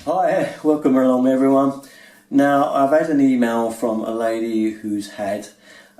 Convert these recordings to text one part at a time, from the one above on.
Hi, welcome along everyone. Now I've had an email from a lady who's had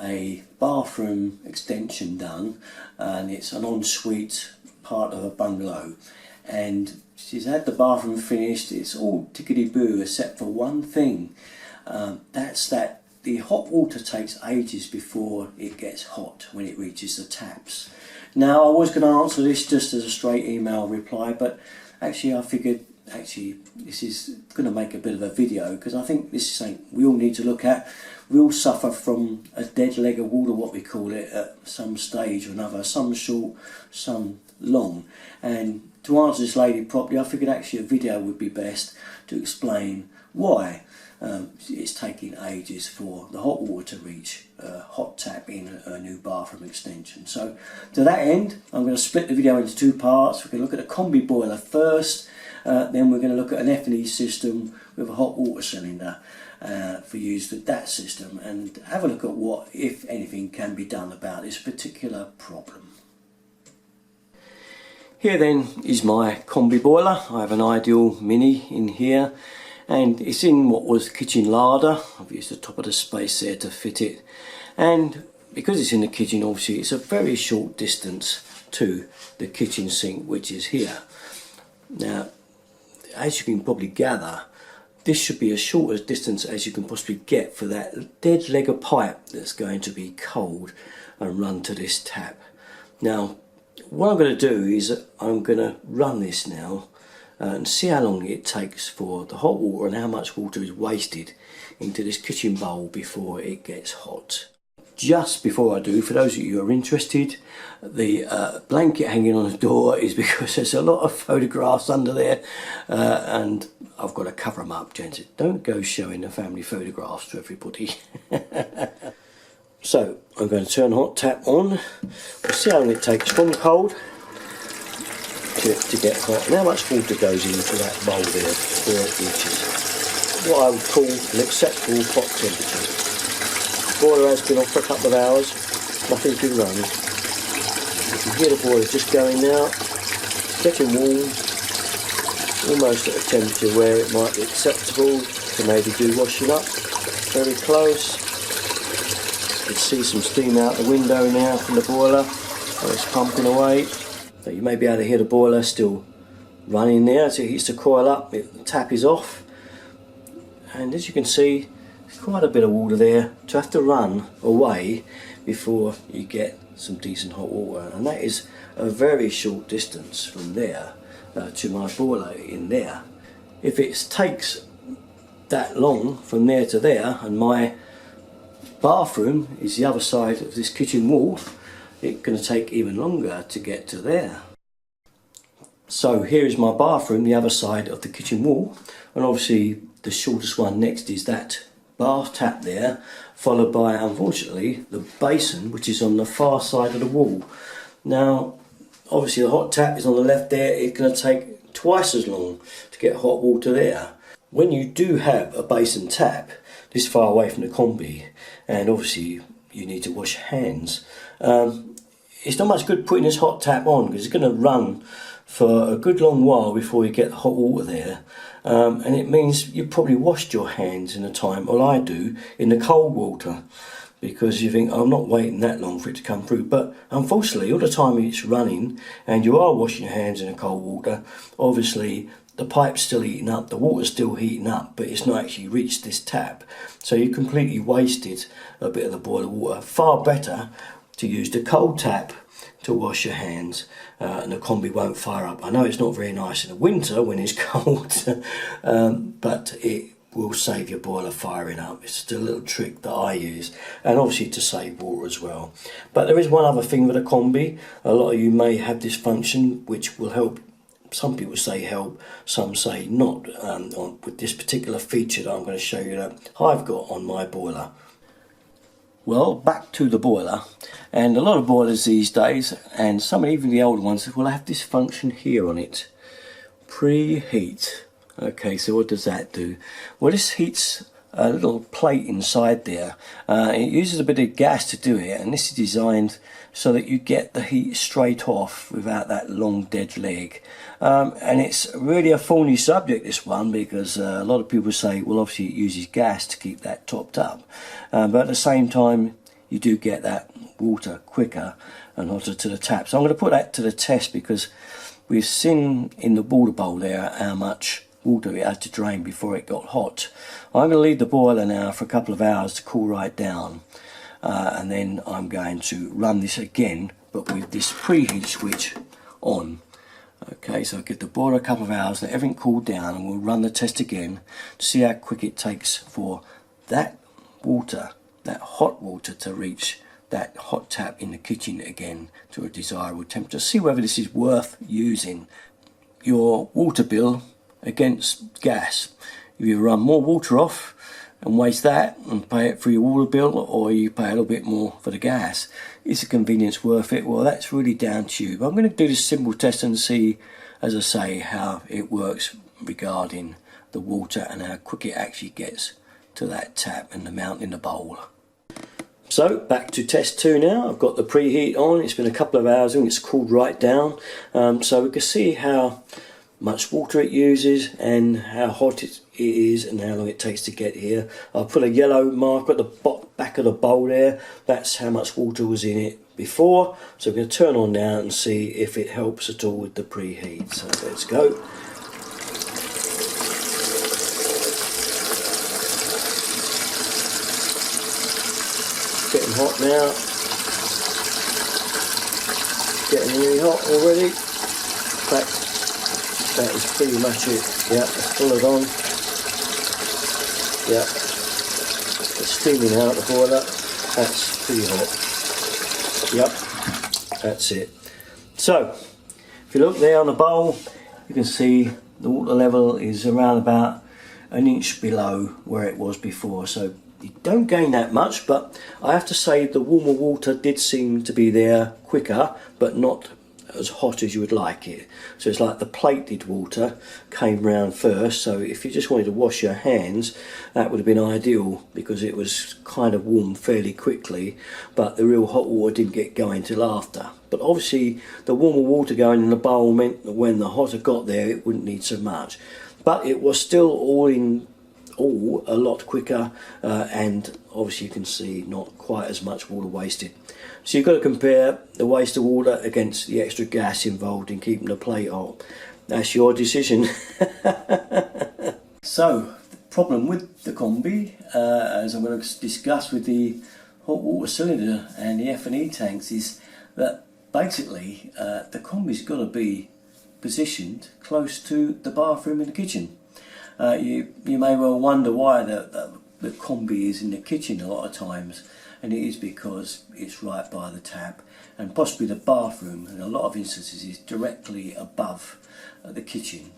a bathroom extension done, and it's an ensuite part of a bungalow, and she's had the bathroom finished. It's all tickety-boo except for one thing. That's that the hot water takes ages before it gets hot when it reaches the taps. Now I was going to answer this just as a straight email reply, but actually I figured this is going to make a bit of a video, because I think this is something we all need to look at. We all suffer from a dead leg of water, what we call it, at some stage or another, some short, some long. And to answer this lady properly, I figured actually a video would be best to explain why it's taking ages for the hot water to reach a hot tap in a new bathroom extension. So to that end, I'm going to split the video into two parts. We're going to look at a Combi boiler first, then we're going to look at an F&E system with a hot water cylinder for use with that system, and have a look at what, if anything, can be done about this particular problem. Here then is my Combi boiler. I have an Ideal Mini in here, and it's in what was the kitchen larder. I've used the top of the space there to fit it, and because it's in the kitchen, obviously it's a very short distance to the kitchen sink, which is here. Now, as you can probably gather, this should be as short a distance as you can possibly get for that dead leg of pipe that's going to be cold and run to this tap. Now, what I'm going to do is I'm going to run this now and see how long it takes for the hot water and how much water is wasted into this kitchen bowl before it gets hot. Just before I do, for those of you who are interested, the blanket hanging on the door is because there's a lot of photographs under there, and I've got to cover them up, gents. Don't go showing the family photographs to everybody. So I'm going to turn the hot tap on. We'll see how long it takes from cold to get hot, and how much water goes into that bowl there before it reaches what I would call an acceptable hot temperature. The boiler has been off for a couple of hours, nothing's been running. You can hear the boiler just going now, getting warm, almost at a temperature where it might be acceptable to maybe do washing up. Very close. You can see some steam out the window now from the boiler, and it's pumping away. So you may be able to hear the boiler still running there as it hits the coil up. The tap is off, and as you can see, there's quite a bit of water there to have to run away before you get some decent hot water, and that is a very short distance from there to my boiler in there. If it takes that long from there to there, and my bathroom is the other side of this kitchen wall, it's going to take even longer to get to there. So here is my bathroom, the other side of the kitchen wall, and obviously the shortest one next is that bath tap there, followed by, unfortunately, the basin, which is on the far side of the wall. Now, obviously the hot tap is on the left there. It's going to take twice as long to get hot water there. When you do have a basin tap this far away from the Combi, and obviously you need to wash hands, it's not much good putting this hot tap on, because it's going to run for a good long while before you get the hot water there, and it means you probably washed your hands in a time, well I do, in the cold water, because you think, oh, I'm not waiting that long for it to come through. But unfortunately, all the time it's running and you are washing your hands in the cold water, obviously the pipe's still heating up, the water's still heating up, but it's not actually reached this tap, so you completely wasted a bit of the boiler water. Far better to use the cold tap to wash your hands, and the Combi won't fire up. I know it's not very nice in the winter when it's cold, but it will save your boiler firing up. It's just a little trick that I use, and obviously to save water as well. But there is one other thing with a Combi. A lot of you may have this function which will help. Some people say help, some say not, with this particular feature that I'm going to show you that I've got on my boiler. Well, back to the boiler, and a lot of boilers these days, and some even the older ones, will have this function here on it, preheat. Okay, so what does that do? Well, this heats a little plate inside there. It uses a bit of gas to do it, and this is designed so that you get the heat straight off without that long dead leg. And it's really a thorny subject, this one, because a lot of people say, well, obviously it uses gas to keep that topped up, but at the same time you do get that water quicker and hotter to the tap. So I'm going to put that to the test, because we've seen in the water bowl there how much water it had to drain before it got hot. I'm going to leave the boiler now for a couple of hours to cool right down, and then I'm going to run this again, but with this preheat switch on. Okay, so I'll give the boiler a couple of hours, let everything cool down, and we'll run the test again to see how quick it takes for that water, that hot water, to reach that hot tap in the kitchen again to a desirable temperature. See whether this is worth using your water bill against gas. If you run more water off and waste that and pay it for your water bill, or you pay a little bit more for the gas, is the convenience worth it? Well, that's really down to you. But I'm going to do this simple test and see, as I say, how it works regarding the water and how quick it actually gets to that tap and the amount in the bowl. So back to test 2 now. I've got the preheat on. It's been a couple of hours and it's cooled right down, so we can see how much water it uses and how hot it is and how long it takes to get here. I'll put a yellow mark at the back of the bowl there. That's how much water was in it before. So we're going to turn on now and see if it helps at all with the preheat. So let's go. Getting hot now. Getting really hot already. In fact, that is pretty much it. Yeah, let's pull it on. Yeah, it's steaming out the boiler. That's pretty hot. Yep, that's it. So, if you look there on the bowl, you can see the water level is around about an inch below where it was before. So you don't gain that much, but I have to say the warmer water did seem to be there quicker, but not as hot as you would like it. So it's like the plated water came round first, so if you just wanted to wash your hands, that would have been ideal, because it was kind of warm fairly quickly, but the real hot water didn't get going till after. But obviously the warmer water going in the bowl meant that when the hotter got there it wouldn't need so much, but it was still all in all a lot quicker, and obviously you can see not quite as much water wasted. So you've got to compare the waste of water against the extra gas involved in keeping the plate hot. That's your decision. So the problem with the Combi, as I'm going to discuss with the hot water cylinder and the F&E tanks, is that basically the Combi's got to be positioned close to the bathroom and the kitchen. You may well wonder why the Combi is in the kitchen a lot of times, and it is because it's right by the tap, and possibly the bathroom in a lot of instances is directly above the kitchen.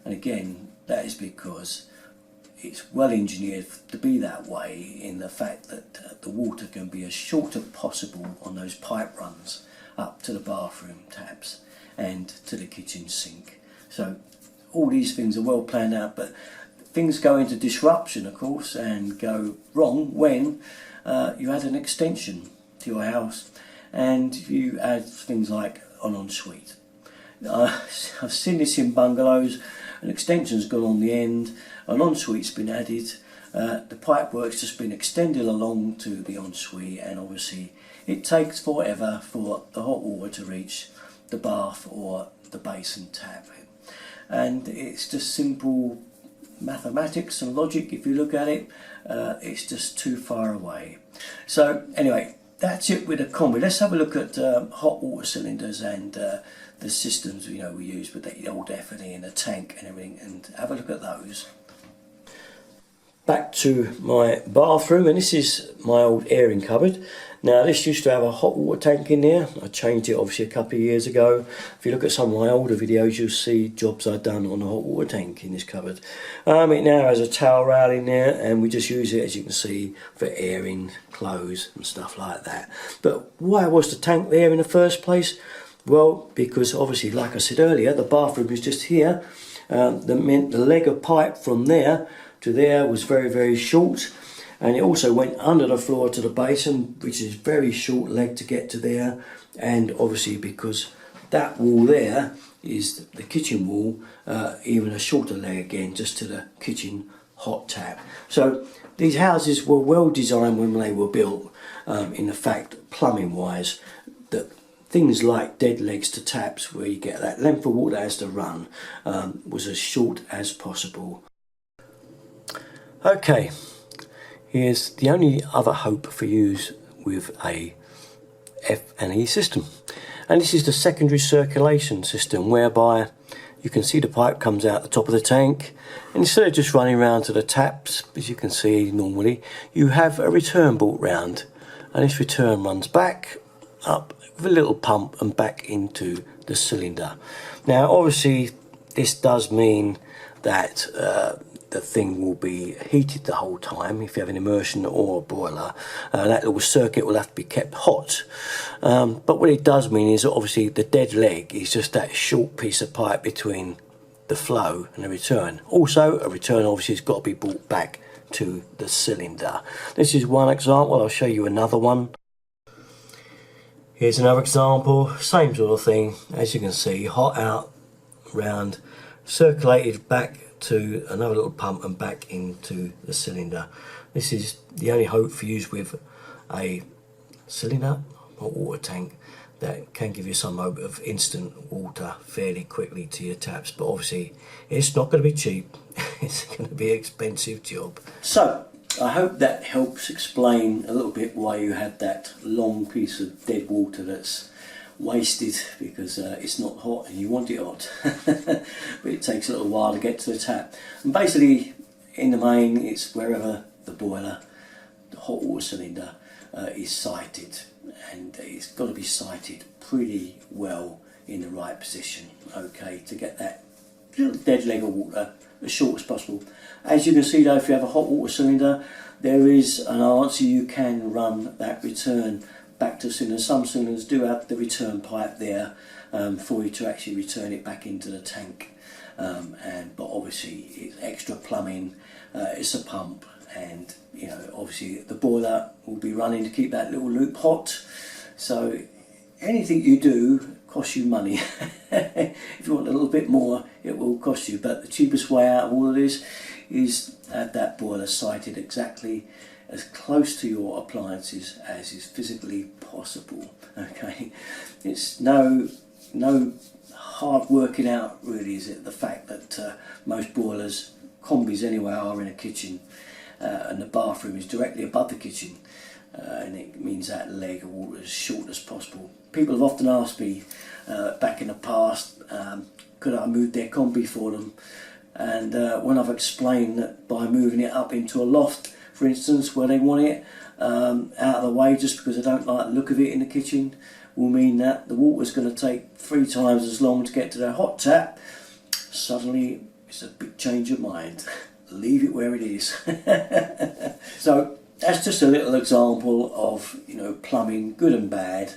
And again, that is because it's well engineered to be that way, in the fact that the water can be as short as possible on those pipe runs up to the bathroom taps and to the kitchen sink. So all these things are well planned out, but things go into disruption, of course, and go wrong when you add an extension to your house and you add things like an ensuite. I've seen this in bungalows. An extension's gone on the end, an ensuite's been added, the pipework's just been extended along to the ensuite, and obviously it takes forever for the hot water to reach the bath or the basin tap. And it's just simple mathematics and logic. If you look at it, it's just too far away. So anyway, that's it with a Combi. Let's have a look at hot water cylinders and the systems we use with the old F&E and the tank and everything, and have a look at those. Back to my bathroom, and this is my old airing cupboard. Now this used to have a hot water tank in there. I changed it obviously a couple of years ago. If you look at some of my older videos, you'll see jobs I've done on a hot water tank in this cupboard. It now has a towel rail in there, and we just use it, as you can see, for airing clothes and stuff like that. But why was the tank there in the first place? Well, because obviously, like I said earlier, the bathroom is just here. That meant the leg of pipe from there to there was very, very short, and it also went under the floor to the basin, which is very short leg to get to there. And obviously because that wall there is the kitchen wall, even a shorter leg again just to the kitchen hot tap. So these houses were well designed when they were built, in the fact plumbing wise, that things like dead legs to taps where you get that length of water as to run was as short as possible. Okay, here's the only other hope for use with a F&E system, and this is the secondary circulation system, whereby you can see the pipe comes out the top of the tank, and instead of just running around to the taps as you can see normally, you have a return brought round, and this return runs back up with a little pump and back into the cylinder. Now obviously this does mean that the thing will be heated the whole time if you have an immersion or a boiler. That little circuit will have to be kept hot. But what it does mean is that obviously the dead leg is just that short piece of pipe between the flow and the return. Also a return obviously has got to be brought back to the cylinder. This is one example. I'll show you another one. Here's another example, same sort of thing. As you can see, hot out, round, circulated back to another little pump and back into the cylinder. This is the only hope for use with a cylinder or water tank that can give you some hope of instant water fairly quickly to your taps, but obviously it's not going to be cheap. It's going to be an expensive job. So I hope that helps explain a little bit why you have that long piece of dead water that's wasted because it's not hot and you want it hot. But it takes a little while to get to the tap. And basically, in the main, it's wherever the boiler, the hot water cylinder is sited, and it's got to be sited pretty well in the right position, okay, to get that little dead leg of water as short as possible. As you can see though, if you have a hot water cylinder, there is an answer. You can run that return back to the cylinder. Some cylinders do have the return pipe there for you to actually return it back into the tank. But obviously it's extra plumbing, it's a pump, and you know obviously the boiler will be running to keep that little loop hot. So anything you do costs you money. If you want a little bit more, it will cost you, but the cheapest way out of all of this is have that boiler sited exactly as close to your appliances as is physically possible. Okay, it's no hard working out really, is it? The fact that most boilers, combis anyway, are in a kitchen, and the bathroom is directly above the kitchen, and it means that leg of water as short as possible. People have often asked me back in the past, could I move their combi for them? And when I've explained that by moving it up into a loft, for instance, where they want it out of the way just because they don't like the look of it in the kitchen, will mean that the water's going to take 3 times as long to get to their hot tap. Suddenly it's a big change of mind. Leave it where it is. So that's just a little example of, you know, plumbing, good and bad.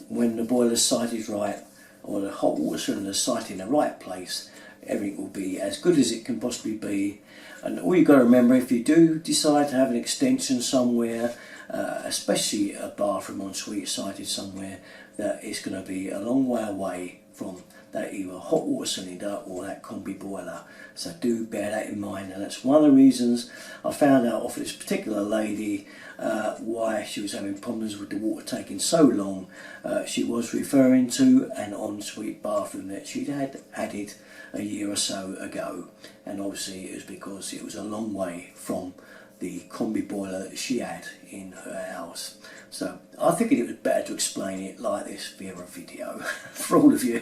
When the boiler's sited right, or the hot water cylinder's sited in the right place, everything will be as good as it can possibly be. And all you've got to remember, if you do decide to have an extension somewhere, especially a bathroom ensuite sited somewhere, that it's going to be a long way away from that either hot water cylinder or that combi boiler. So do bear that in mind, and that's one of the reasons I found out off this particular lady why she was having problems with the water taking so long. She was referring to an ensuite bathroom that she'd had added a year or so ago, and obviously it was because it was a long way from the combi boiler that she had in her house. So I figured it was better to explain it like this via a video for all of you.